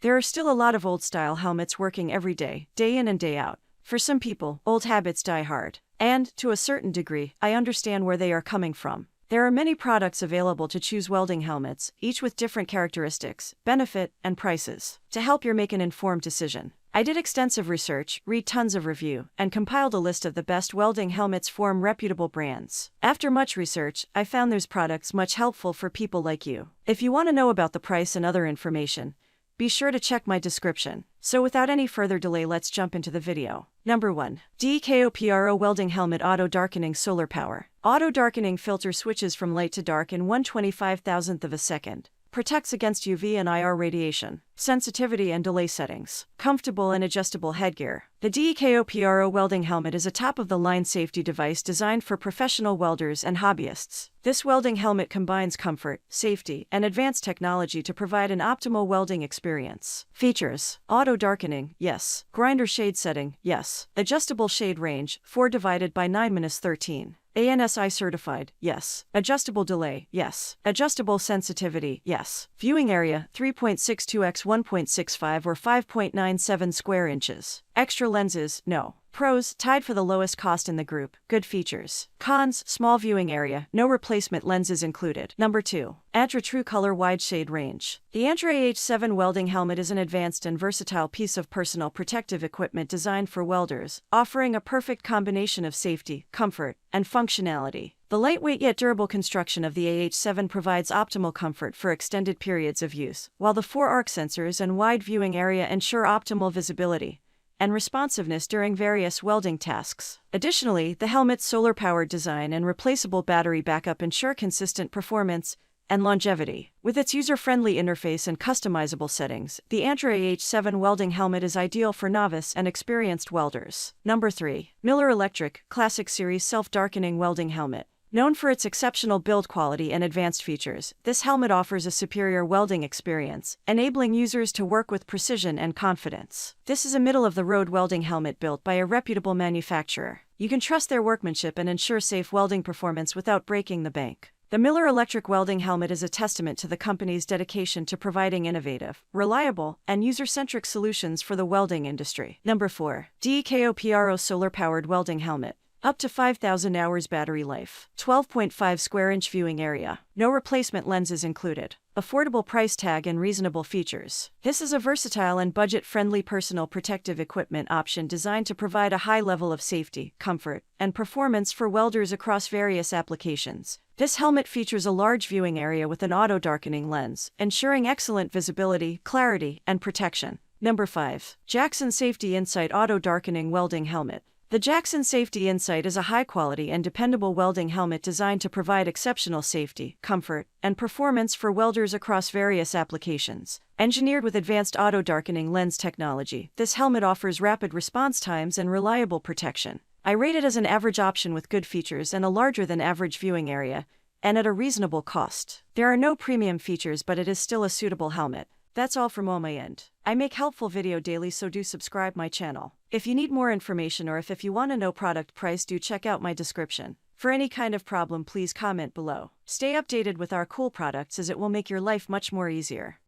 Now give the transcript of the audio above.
There are still a lot of old-style helmets working every day, day in and day out. For some people, old habits die hard. And, to a certain degree, I understand where they are coming from. There are many products available to choose welding helmets, each with different characteristics, benefit, and prices, to help you make an informed decision. I did extensive research, read tons of review, and compiled a list of the best welding helmets from reputable brands. After much research, I found those products much helpful for people like you. If you want to know about the price and other information, be sure to check my description. So without any further delay, let's jump into the video. Number 1. DKOPRO Welding Helmet Auto Darkening Solar Power. Auto darkening filter switches from light to dark in 1/25,000th of a second. Protects against UV and IR radiation. Sensitivity and delay settings. Comfortable and adjustable headgear. The DKOPRO welding helmet is a top-of-the-line safety device designed for professional welders and hobbyists. This welding helmet combines comfort, safety, and advanced technology to provide an optimal welding experience. Features: auto darkening, yes. Grinder shade setting, yes. Adjustable shade range, 4 divided by 9-13. ANSI certified, yes. Adjustable delay, yes. Adjustable sensitivity, yes. Viewing area, 3.62 x 1.65 or 5.97 square inches. Extra lenses, no. Pros, tied for the lowest cost in the group. Good features. Cons, small viewing area, no replacement lenses included. Number 2. Antra True Color Wide Shade Range. The Antra AH7 welding helmet is an advanced and versatile piece of personal protective equipment designed for welders, offering a perfect combination of safety, comfort, and functionality. The lightweight yet durable construction of the AH7 provides optimal comfort for extended periods of use, while the 4 arc sensors and wide viewing area ensure optimal visibility and responsiveness during various welding tasks. Additionally, the helmet's solar-powered design and replaceable battery backup ensure consistent performance and longevity. With its user-friendly interface and customizable settings, the Antra AH7 welding helmet is ideal for novice and experienced welders. Number 3. Miller Electric Classic Series Self-Darkening Welding Helmet. Known for its exceptional build quality and advanced features, this helmet offers a superior welding experience, enabling users to work with precision and confidence. This is a middle-of-the-road welding helmet built by a reputable manufacturer. You can trust their workmanship and ensure safe welding performance without breaking the bank. The Miller Electric welding helmet is a testament to the company's dedication to providing innovative, reliable, and user-centric solutions for the welding industry. Number 4. DKOPRO Solar-Powered Welding Helmet. Up to 5,000 hours battery life. 12.5 square inch viewing area. No replacement lenses included. Affordable price tag and reasonable features. This is a versatile and budget-friendly personal protective equipment option designed to provide a high level of safety, comfort, and performance for welders across various applications. This helmet features a large viewing area with an auto-darkening lens, ensuring excellent visibility, clarity, and protection. Number 5. Jackson Safety Insight Auto Darkening Welding Helmet. The Jackson Safety Insight is a high-quality and dependable welding helmet designed to provide exceptional safety, comfort, and performance for welders across various applications. Engineered with advanced auto-darkening lens technology, this helmet offers rapid response times and reliable protection. I rate it as an average option with good features and a larger-than-average viewing area, and at a reasonable cost. There are no premium features, but it is still a suitable helmet. That's all from my end. I make helpful video daily, so do subscribe my channel. If you need more information or if you want to know product price, do check out my description. For any kind of problem, please comment below. Stay updated with our cool products as it will make your life much more easier.